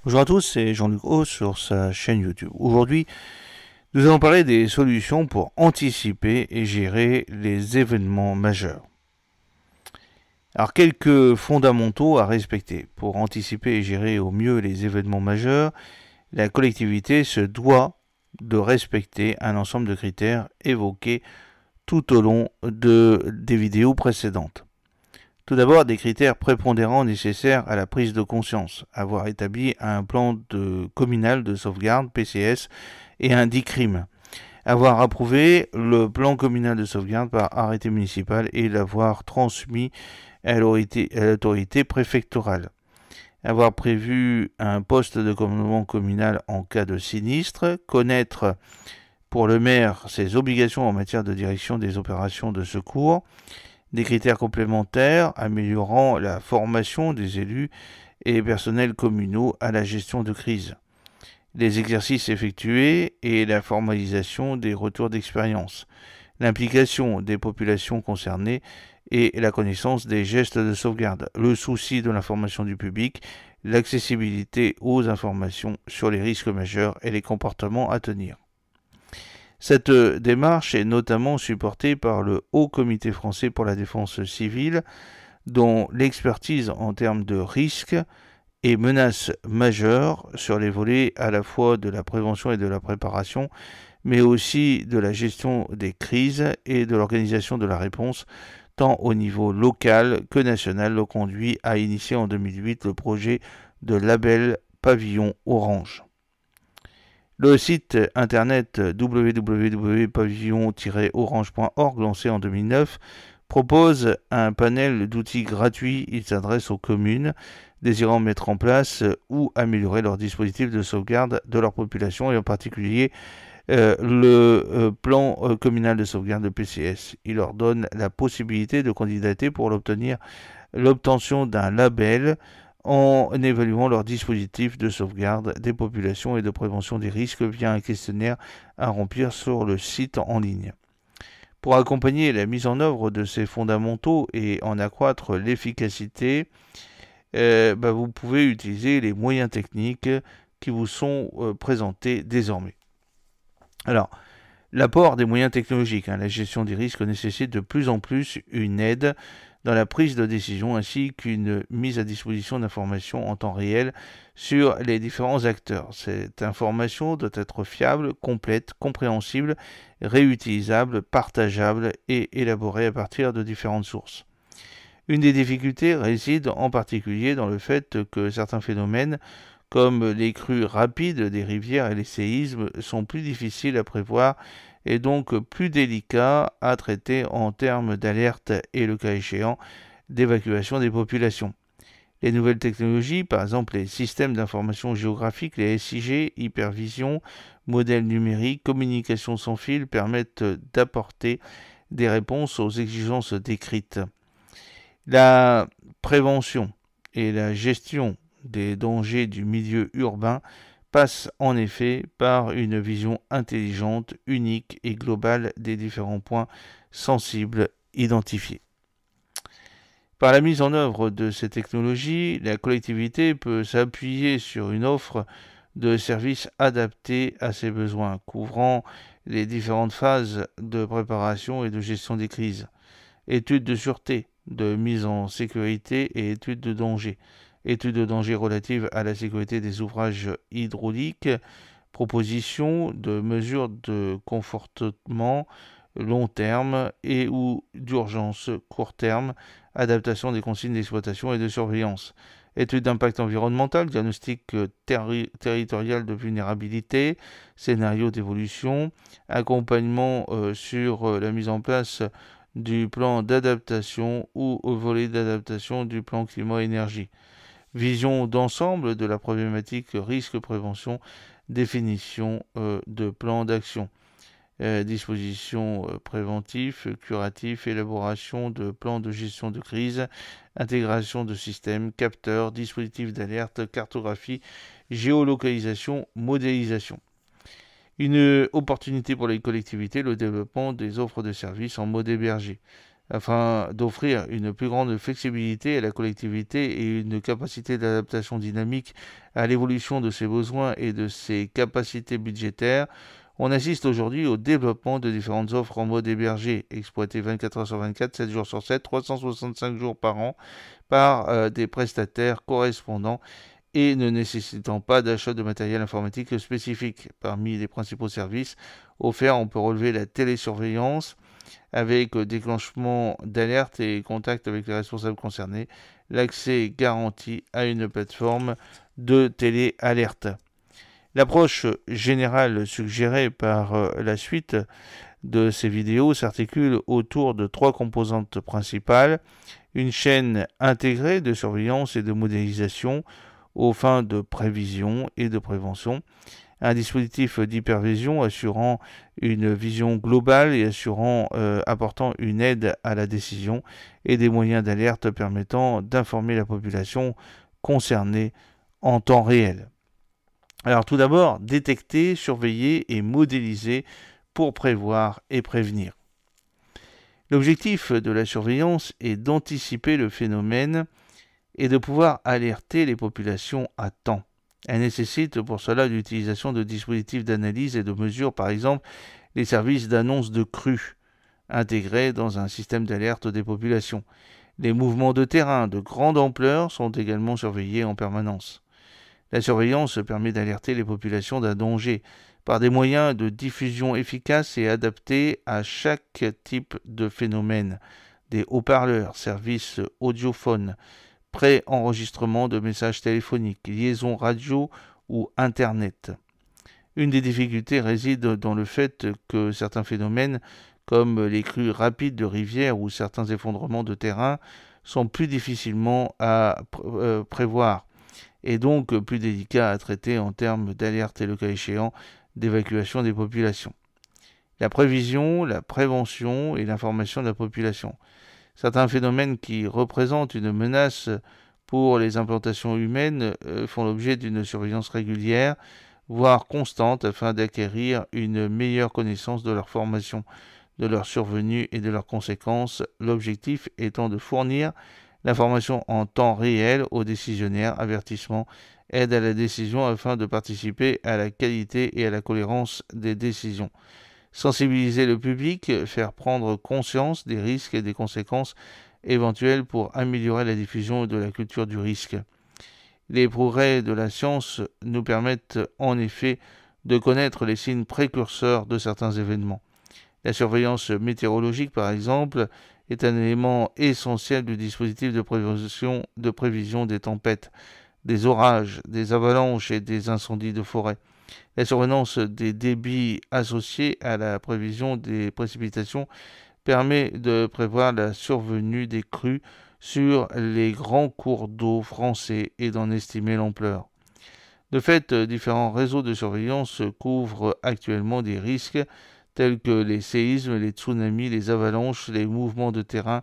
Bonjour à tous, c'est Jean-Luc Haut sur sa chaîne YouTube. Aujourd'hui, nous allons parler des solutions pour anticiper et gérer les événements majeurs. Alors, quelques fondamentaux à respecter. Pour anticiper et gérer au mieux les événements majeurs, la collectivité se doit de respecter un ensemble de critères évoqués tout au long des vidéos précédentes. Tout d'abord, des critères prépondérants nécessaires à la prise de conscience. Avoir établi un plan communal de sauvegarde, PCS, et un DICRIM. Avoir approuvé le plan communal de sauvegarde par arrêté municipal et l'avoir transmis à l'autorité préfectorale. Avoir prévu un poste de commandement communal en cas de sinistre. Connaître pour le maire ses obligations en matière de direction des opérations de secours. Des critères complémentaires améliorant la formation des élus et personnels communaux à la gestion de crise. Les exercices effectués et la formalisation des retours d'expérience. L'implication des populations concernées et la connaissance des gestes de sauvegarde. Le souci de l'information du public, l'accessibilité aux informations sur les risques majeurs et les comportements à tenir. Cette démarche est notamment supportée par le Haut Comité français pour la défense civile, dont l'expertise en termes de risques et menaces majeures sur les volets à la fois de la prévention et de la préparation, mais aussi de la gestion des crises et de l'organisation de la réponse, tant au niveau local que national, le conduit à initier en 2008 le projet de label Pavillon Orange. Le site internet www.pavillon-orange.org, lancé en 2009, propose un panel d'outils gratuits. Il s'adresse aux communes désirant mettre en place ou améliorer leur dispositif de sauvegarde de leur population et en particulier le plan communal de sauvegarde de PCS. Il leur donne la possibilité de candidater pour l'obtention d'un label en évaluant leur dispositif de sauvegarde des populations et de prévention des risques via un questionnaire à remplir sur le site en ligne. Pour accompagner la mise en œuvre de ces fondamentaux et en accroître l'efficacité, vous pouvez utiliser les moyens techniques qui vous sont présentés désormais. Alors, l'apport des moyens technologiques, la gestion des risques nécessite de plus en plus une aide dans la prise de décision ainsi qu'une mise à disposition d'informations en temps réel sur les différents acteurs. Cette information doit être fiable, complète, compréhensible, réutilisable, partageable et élaborée à partir de différentes sources. Une des difficultés réside en particulier dans le fait que certains phénomènes, comme les crues rapides des rivières et les séismes, sont plus difficiles à prévoir et donc plus délicats à traiter en termes d'alerte et, le cas échéant, d'évacuation des populations. Les nouvelles technologies, par exemple les systèmes d'information géographique, les SIG, hypervision, modèles numériques, communication sans fil, permettent d'apporter des réponses aux exigences décrites. La prévention et la gestion des dangers du milieu urbain passe en effet par une vision intelligente, unique et globale des différents points sensibles identifiés. Par la mise en œuvre de ces technologies, la collectivité peut s'appuyer sur une offre de services adaptés à ses besoins, couvrant les différentes phases de préparation et de gestion des crises. Études de sûreté, de mise en sécurité et études de danger. Études de danger relatives à la sécurité des ouvrages hydrauliques, proposition de mesures de confortement long terme et ou d'urgence court terme, adaptation des consignes d'exploitation et de surveillance. Études d'impact environnemental, diagnostic territorial de vulnérabilité, scénario d'évolution, accompagnement sur la mise en place du plan d'adaptation ou au volet d'adaptation du plan climat-énergie. Vision d'ensemble de la problématique risque-prévention, définition de plan d'action. Dispositions préventifs, curatifs, élaboration de plans de gestion de crise, intégration de systèmes, capteurs, dispositifs d'alerte, cartographie, géolocalisation, modélisation. Une opportunité pour les collectivités, le développement des offres de services en mode hébergé. afin d'offrir une plus grande flexibilité à la collectivité et une capacité d'adaptation dynamique à l'évolution de ses besoins et de ses capacités budgétaires. On assiste aujourd'hui au développement de différentes offres en mode hébergé, exploitées 24 heures sur 24, 7 jours sur 7, 365 jours par an, par des prestataires correspondants et ne nécessitant pas d'achat de matériel informatique spécifique. Parmi les principaux services offerts, on peut relever la télésurveillance avec déclenchement d'alerte et contact avec les responsables concernés, l'accès garanti à une plateforme de téléalerte. L'approche générale suggérée par la suite de ces vidéos s'articule autour de 3 composantes principales: une chaîne intégrée de surveillance et de modélisation aux fins de prévision et de prévention, un dispositif d'hypervision assurant une vision globale et apportant une aide à la décision, et des moyens d'alerte permettant d'informer la population concernée en temps réel. Alors tout d'abord, détecter, surveiller et modéliser pour prévoir et prévenir. L'objectif de la surveillance est d'anticiper le phénomène et de pouvoir alerter les populations à temps. Elle nécessite pour cela l'utilisation de dispositifs d'analyse et de mesure, par exemple les services d'annonce de crues intégrés dans un système d'alerte des populations. Les mouvements de terrain de grande ampleur sont également surveillés en permanence. La surveillance permet d'alerter les populations d'un danger par des moyens de diffusion efficaces et adaptés à chaque type de phénomène. Des haut-parleurs, services audiophones, pré-enregistrement de messages téléphoniques, liaisons radio ou Internet. Une des difficultés réside dans le fait que certains phénomènes, comme les crues rapides de rivières ou certains effondrements de terrain, sont plus difficilement à prévoir et donc plus délicats à traiter en termes d'alerte et, le cas échéant, d'évacuation des populations. La prévision, la prévention et l'information de la population. Certains phénomènes qui représentent une menace pour les implantations humaines font l'objet d'une surveillance régulière, voire constante, afin d'acquérir une meilleure connaissance de leur formation, de leur survenue et de leurs conséquences, l'objectif étant de fournir l'information en temps réel aux décisionnaires, avertissements, aide à la décision afin de participer à la qualité et à la cohérence des décisions. Sensibiliser le public, faire prendre conscience des risques et des conséquences éventuelles pour améliorer la diffusion de la culture du risque. Les progrès de la science nous permettent en effet de connaître les signes précurseurs de certains événements. La surveillance météorologique, par exemple, est un élément essentiel du dispositif de prévision des tempêtes, des orages, des avalanches et des incendies de forêt. La surveillance des débits associés à la prévision des précipitations permet de prévoir la survenue des crues sur les grands cours d'eau français et d'en estimer l'ampleur. De fait, différents réseaux de surveillance couvrent actuellement des risques tels que les séismes, les tsunamis, les avalanches, les mouvements de terrain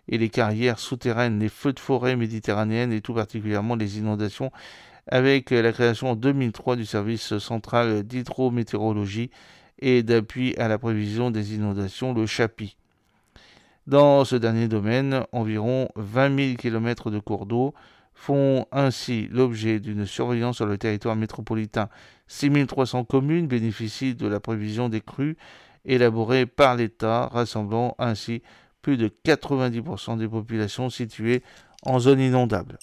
et les carrières souterraines, les feux de forêt méditerranéennes et tout particulièrement les inondations, avec la création en 2003 du service central d'hydrométéorologie et d'appui à la prévision des inondations, le CHAPI. Dans ce dernier domaine, environ 20 000 km de cours d'eau font ainsi l'objet d'une surveillance sur le territoire métropolitain. 6 300 communes bénéficient de la prévision des crues élaborée par l'État, rassemblant ainsi plus de 90% des populations situées en zone inondable.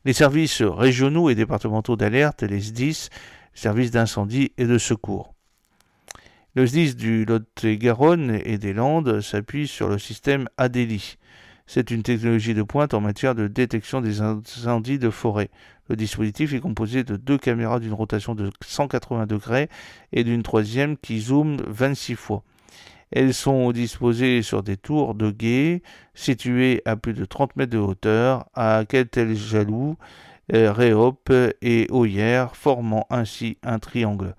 Les services régionaux et départementaux d'alerte, les SDIS, services d'incendie et de secours. Le SDIS du Lot-et-Garonne et des Landes s'appuie sur le système ADELI. C'est une technologie de pointe en matière de détection des incendies de forêt. Le dispositif est composé de 2 caméras d'une rotation de 180 degrés et d'une troisième qui zoome 26 fois. Elles sont disposées sur des tours de guet situées à plus de 30 mètres de hauteur, à Casteljaloux, Réop et Oyer, formant ainsi un triangle.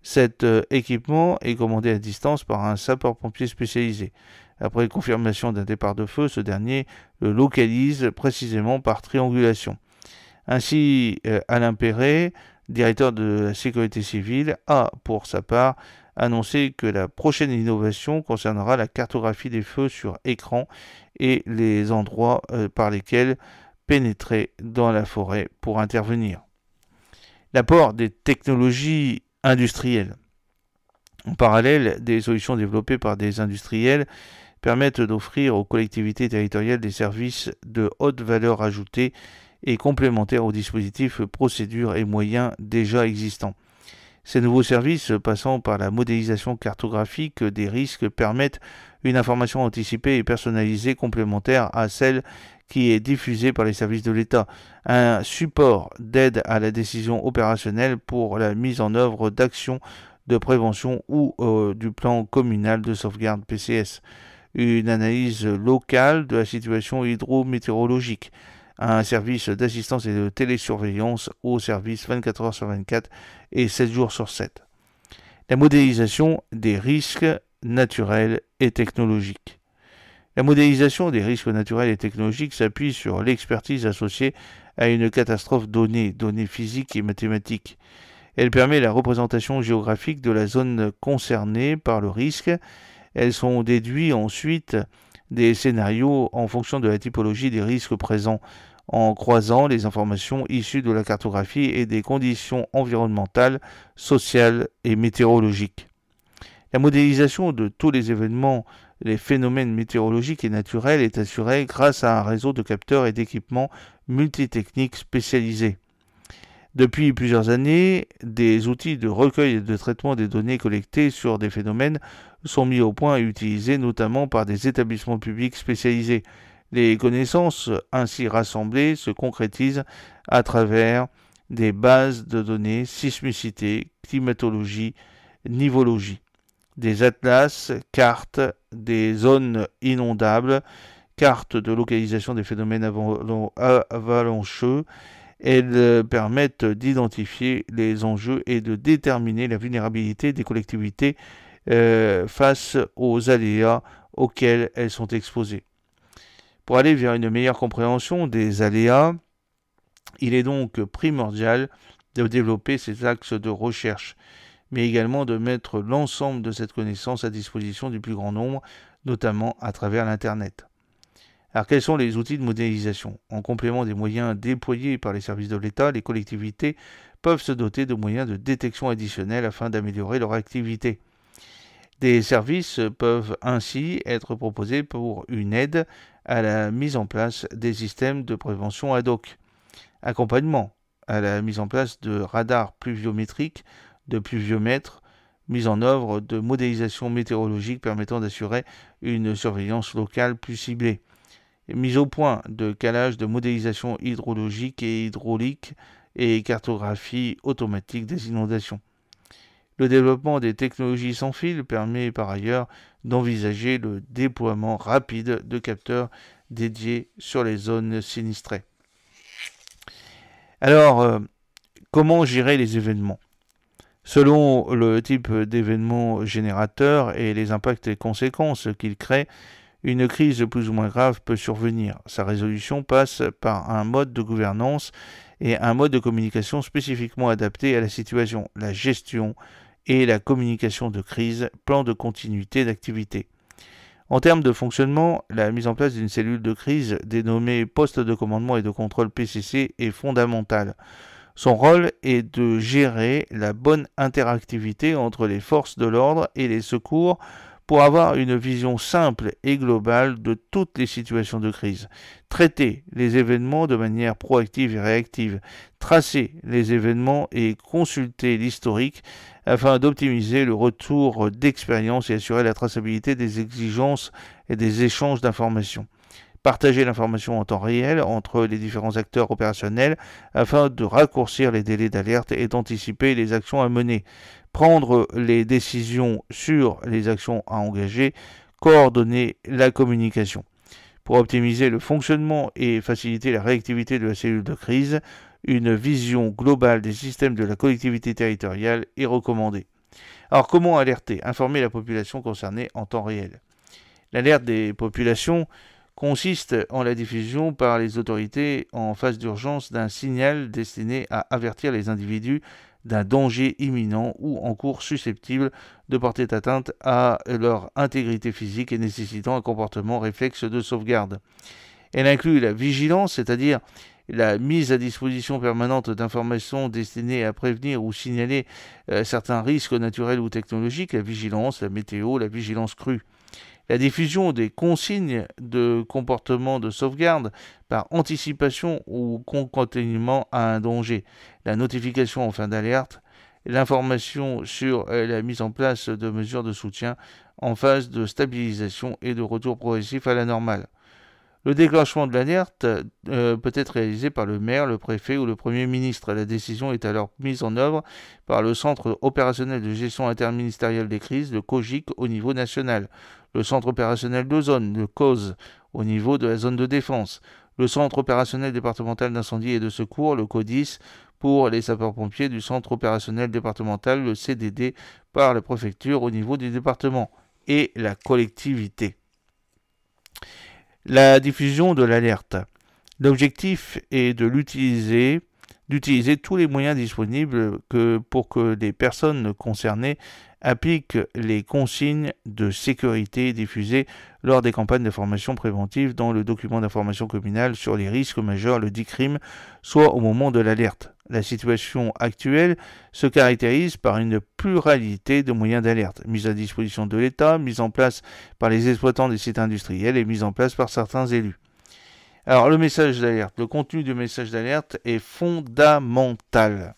Cet équipement est commandé à distance par un sapeur-pompier spécialisé. Après confirmation d'un départ de feu, ce dernier le localise précisément par triangulation. Ainsi, Alain Perret, directeur de la sécurité civile, a pour sa part annoncé que la prochaine innovation concernera la cartographie des feux sur écran et les endroits par lesquels pénétrer dans la forêt pour intervenir. L'apport des technologies industrielles. En parallèle, des solutions développées par des industriels permettent d'offrir aux collectivités territoriales des services de haute valeur ajoutée et complémentaires aux dispositifs, procédures et moyens déjà existants. Ces nouveaux services, passant par la modélisation cartographique des risques, permettent une information anticipée et personnalisée complémentaire à celle qui est diffusée par les services de l'État, un support d'aide à la décision opérationnelle pour la mise en œuvre d'actions de prévention ou du plan communal de sauvegarde PCS, une analyse locale de la situation hydrométéorologique, un service d'assistance et de télésurveillance au service 24 heures sur 24 et 7 jours sur 7. La modélisation des risques naturels et technologiques. La modélisation des risques naturels et technologiques s'appuie sur l'expertise associée à une catastrophe donnée, données physiques et mathématiques. Elle permet la représentation géographique de la zone concernée par le risque. Elles sont déduites ensuite des scénarios en fonction de la typologie des risques présents, en croisant les informations issues de la cartographie et des conditions environnementales, sociales et météorologiques. La modélisation de tous les événements, les phénomènes météorologiques et naturels est assurée grâce à un réseau de capteurs et d'équipements multitechniques spécialisés. Depuis plusieurs années, des outils de recueil et de traitement des données collectées sur des phénomènes sont mis au point et utilisés notamment par des établissements publics spécialisés. Les connaissances ainsi rassemblées se concrétisent à travers des bases de données sismicité, climatologie, nivologie, des atlas, cartes, des zones inondables, cartes de localisation des phénomènes avalancheux. Elles permettent d'identifier les enjeux et de déterminer la vulnérabilité des collectivités face aux aléas auxquels elles sont exposées. Pour aller vers une meilleure compréhension des aléas, il est donc primordial de développer ces axes de recherche, mais également de mettre l'ensemble de cette connaissance à disposition du plus grand nombre, notamment à travers l'Internet. Alors, quels sont les outils de modélisation? En complément des moyens déployés par les services de l'État, les collectivités peuvent se doter de moyens de détection additionnels afin d'améliorer leur activité. Des services peuvent ainsi être proposés pour une aide à la mise en place des systèmes de prévention ad hoc, accompagnement à la mise en place de radars pluviométriques, de pluviomètres, mise en œuvre de modélisation météorologique permettant d'assurer une surveillance locale plus ciblée, mise au point de calage de modélisation hydrologique et hydraulique et cartographie automatique des inondations. Le développement des technologies sans fil permet par ailleurs d'envisager le déploiement rapide de capteurs dédiés sur les zones sinistrées. Alors, comment gérer les événements? Selon le type d'événement générateur et les impacts et conséquences qu'il crée, une crise plus ou moins grave peut survenir. Sa résolution passe par un mode de gouvernance et un mode de communication spécifiquement adapté à la situation, la gestion et la communication de crise, plan de continuité d'activité. En termes de fonctionnement, la mise en place d'une cellule de crise dénommée poste de commandement et de contrôle PCC est fondamentale. Son rôle est de gérer la bonne interactivité entre les forces de l'ordre et les secours pour avoir une vision simple et globale de toutes les situations de crise, traiter les événements de manière proactive et réactive, tracer les événements et consulter l'historique afin d'optimiser le retour d'expérience et assurer la traçabilité des exigences et des échanges d'informations. Partager l'information en temps réel entre les différents acteurs opérationnels afin de raccourcir les délais d'alerte et d'anticiper les actions à mener. Prendre les décisions sur les actions à engager, coordonner la communication. Pour optimiser le fonctionnement et faciliter la réactivité de la cellule de crise, une vision globale des systèmes de la collectivité territoriale est recommandée. Alors comment alerter, informer la population concernée en temps réel? L'alerte des populations consiste en la diffusion par les autorités en phase d'urgence d'un signal destiné à avertir les individus d'un danger imminent ou en cours susceptible de porter atteinte à leur intégrité physique et nécessitant un comportement réflexe de sauvegarde. Elle inclut la vigilance, c'est-à-dire la mise à disposition permanente d'informations destinées à prévenir ou signaler certains risques naturels ou technologiques, la vigilance, la météo, la vigilance crue. La diffusion des consignes de comportement de sauvegarde par anticipation ou concaténement à un danger, la notification en fin d'alerte, l'information sur la mise en place de mesures de soutien en phase de stabilisation et de retour progressif à la normale. Le déclenchement de l'alerte peut être réalisé par le maire, le préfet ou le Premier ministre. La décision est alors mise en œuvre par le Centre opérationnel de gestion interministérielle des crises, le COGIC, au niveau national, le Centre opérationnel de zone, le COZ, au niveau de la zone de défense, le Centre opérationnel départemental d'incendie et de secours, le CODIS, pour les sapeurs-pompiers du Centre opérationnel départemental, le CDD, par la préfecture au niveau du département, et la collectivité. La diffusion de l'alerte. L'objectif est d'utiliser tous les moyens disponibles pour que les personnes concernées appliquent les consignes de sécurité diffusées lors des campagnes d'information préventive dans le document d'information communal sur les risques majeurs, le DICRIM, soit au moment de l'alerte. La situation actuelle se caractérise par une pluralité de moyens d'alerte, mise à disposition de l'État, mise en place par les exploitants des sites industriels et mise en place par certains élus. Alors, le message d'alerte. Le contenu du message d'alerte est fondamental.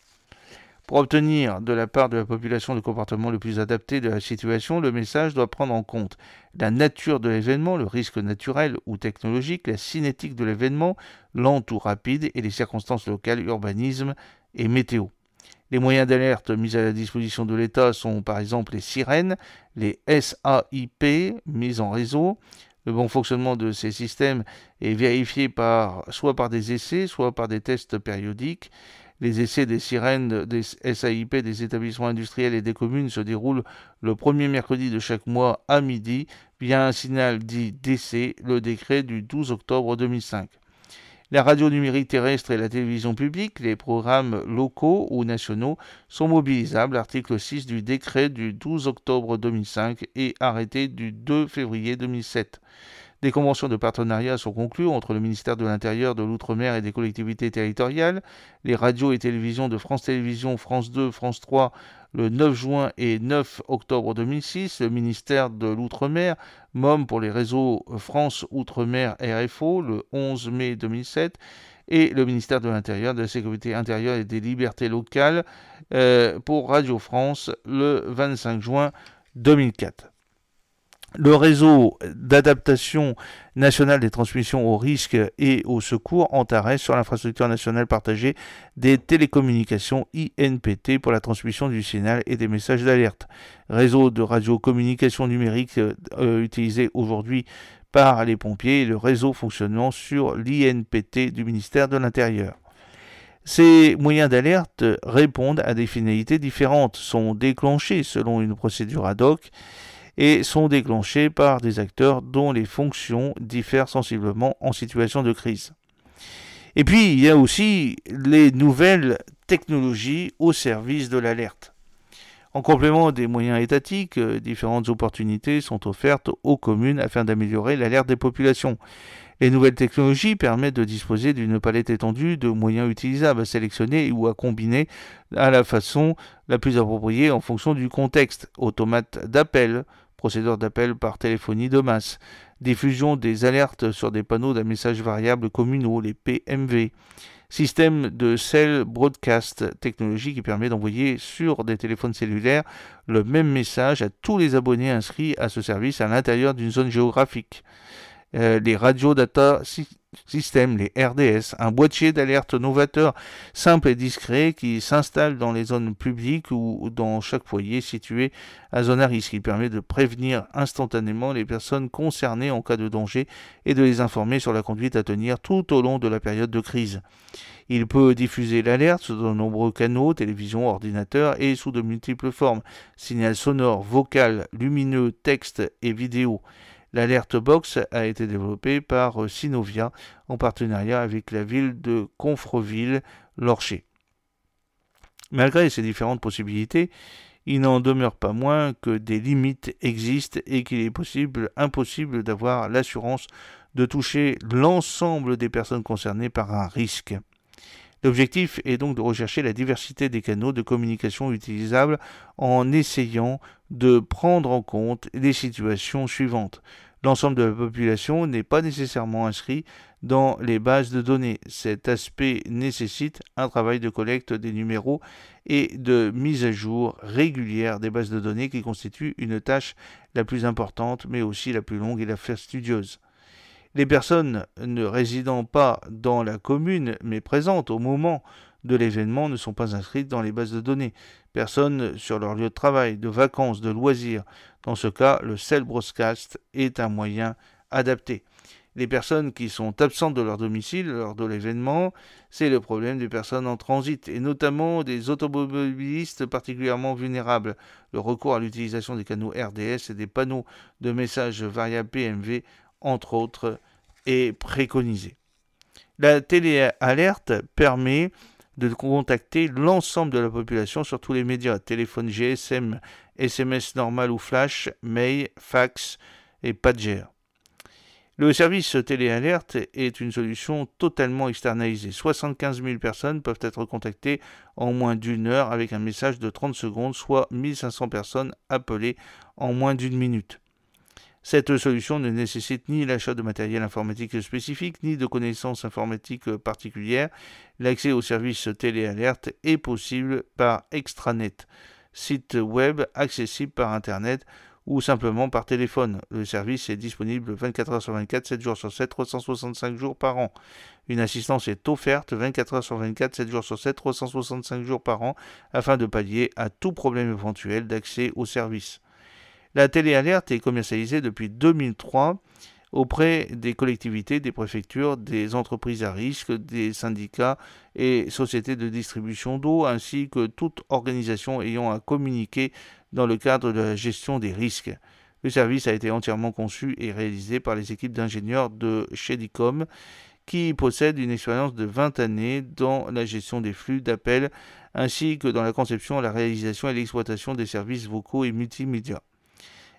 Pour obtenir de la part de la population le comportement le plus adapté de la situation, le message doit prendre en compte la nature de l'événement, le risque naturel ou technologique, la cinétique de l'événement, lent ou rapide, et les circonstances locales, urbanisme et météo. Les moyens d'alerte mis à la disposition de l'État sont par exemple les sirènes, les SAIP mises en réseau. Le bon fonctionnement de ces systèmes est vérifié soit par des essais, soit par des tests périodiques. Les essais des sirènes des SAIP des établissements industriels et des communes se déroulent le premier mercredi de chaque mois à midi via un signal dit DC, le décret du 12 octobre 2005. La radio numérique terrestre et la télévision publique, les programmes locaux ou nationaux sont mobilisables, article 6 du décret du 12 octobre 2005 et arrêté du 2 février 2007. Des conventions de partenariat sont conclues entre le ministère de l'Intérieur, de l'Outre-mer et des collectivités territoriales, les radios et télévisions de France Télévisions, France 2, France 3, le 9 juin et 9 octobre 2006, le ministère de l'Outre-mer, MOM pour les réseaux France Outre-mer RFO, le 11 mai 2007, et le ministère de l'Intérieur, de la Sécurité intérieure et des libertés locales pour Radio France, le 25 juin 2004. Le réseau d'adaptation nationale des transmissions aux risques et aux secours Antares sur l'infrastructure nationale partagée des télécommunications INPT pour la transmission du signal et des messages d'alerte. Réseau de radiocommunication numérique utilisé aujourd'hui par les pompiers et le réseau fonctionnant sur l'INPT du ministère de l'Intérieur. Ces moyens d'alerte répondent à des finalités différentes, sont déclenchés selon une procédure ad hoc et sont déclenchés par des acteurs dont les fonctions diffèrent sensiblement en situation de crise. Et puis, il y a aussi les nouvelles technologies au service de l'alerte. En complément des moyens étatiques, différentes opportunités sont offertes aux communes afin d'améliorer l'alerte des populations. Les nouvelles technologies permettent de disposer d'une palette étendue de moyens utilisables à sélectionner ou à combiner à la façon la plus appropriée en fonction du contexte. Automates d'appel, procédure d'appel par téléphonie de masse, diffusion des alertes sur des panneaux d'un message variable communaux, les PMV, système de cell broadcast, technologie qui permet d'envoyer sur des téléphones cellulaires le même message à tous les abonnés inscrits à ce service à l'intérieur d'une zone géographique. Les Radio Data Systems, les RDS, un boîtier d'alerte novateur simple et discret qui s'installe dans les zones publiques ou dans chaque foyer situé à zone à risque. Il permet de prévenir instantanément les personnes concernées en cas de danger et de les informer sur la conduite à tenir tout au long de la période de crise. Il peut diffuser l'alerte sur de nombreux canaux, télévision, ordinateur et sous de multiples formes, signal sonore, vocal, lumineux, texte et vidéo. L'Alert Box a été développée par Synovia en partenariat avec la ville de Confreville-Lorcher. Malgré ces différentes possibilités, il n'en demeure pas moins que des limites existent et qu'il est impossible d'avoir l'assurance de toucher l'ensemble des personnes concernées par un risque. L'objectif est donc de rechercher la diversité des canaux de communication utilisables en essayant de prendre en compte les situations suivantes. L'ensemble de la population n'est pas nécessairement inscrit dans les bases de données. Cet aspect nécessite un travail de collecte des numéros et de mise à jour régulière des bases de données qui constitue une tâche la plus importante mais aussi la plus longue et la fastidieuse. Les personnes ne résidant pas dans la commune mais présentes au moment de l'événement ne sont pas inscrites dans les bases de données. Personnes sur leur lieu de travail, de vacances, de loisirs. Dans ce cas, le Cell Broadcast est un moyen adapté. Les personnes qui sont absentes de leur domicile lors de l'événement, c'est le problème des personnes en transit, et notamment des automobilistes particulièrement vulnérables. Le recours à l'utilisation des canaux RDS et des panneaux de messages variables PMV, entre autres, est préconisé. La téléalerte permet de contacter l'ensemble de la population sur tous les médias, téléphone GSM, SMS normal ou flash, mail, fax et pager. Le service téléalerte est une solution totalement externalisée. 75 000 personnes peuvent être contactées en moins d'une heure avec un message de 30 secondes, soit 1500 personnes appelées en moins d'une minute. Cette solution ne nécessite ni l'achat de matériel informatique spécifique, ni de connaissances informatiques particulières. L'accès au service téléalerte est possible par extranet, site web accessible par Internet ou simplement par téléphone. Le service est disponible 24 heures sur 24, 7 jours sur 7, 365 jours par an. Une assistance est offerte 24 heures sur 24, 7 jours sur 7, 365 jours par an afin de pallier à tout problème éventuel d'accès au service. La téléalerte est commercialisée depuis 2003 auprès des collectivités, des préfectures, des entreprises à risque, des syndicats et sociétés de distribution d'eau, ainsi que toute organisation ayant à communiquer dans le cadre de la gestion des risques. Le service a été entièrement conçu et réalisé par les équipes d'ingénieurs de Shedicom, qui possèdent une expérience de 20 années dans la gestion des flux d'appels, ainsi que dans la conception, la réalisation et l'exploitation des services vocaux et multimédia.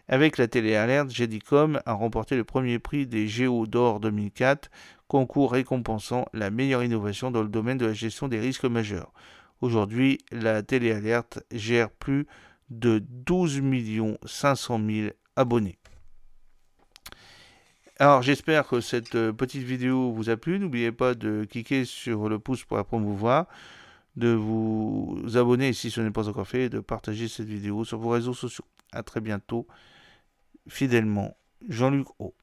Avec la téléalerte, Shedicom a remporté le premier prix des Géo d'Or 2004, concours récompensant la meilleure innovation dans le domaine de la gestion des risques majeurs. Aujourd'hui, la téléalerte gère plus de 12 500 000 abonnés. Alors j'espère que cette petite vidéo vous a plu. N'oubliez pas de cliquer sur le pouce pour la promouvoir, de vous abonner si ce n'est pas encore fait et de partager cette vidéo sur vos réseaux sociaux. A très bientôt. Fidèlement, Jean-Luc O.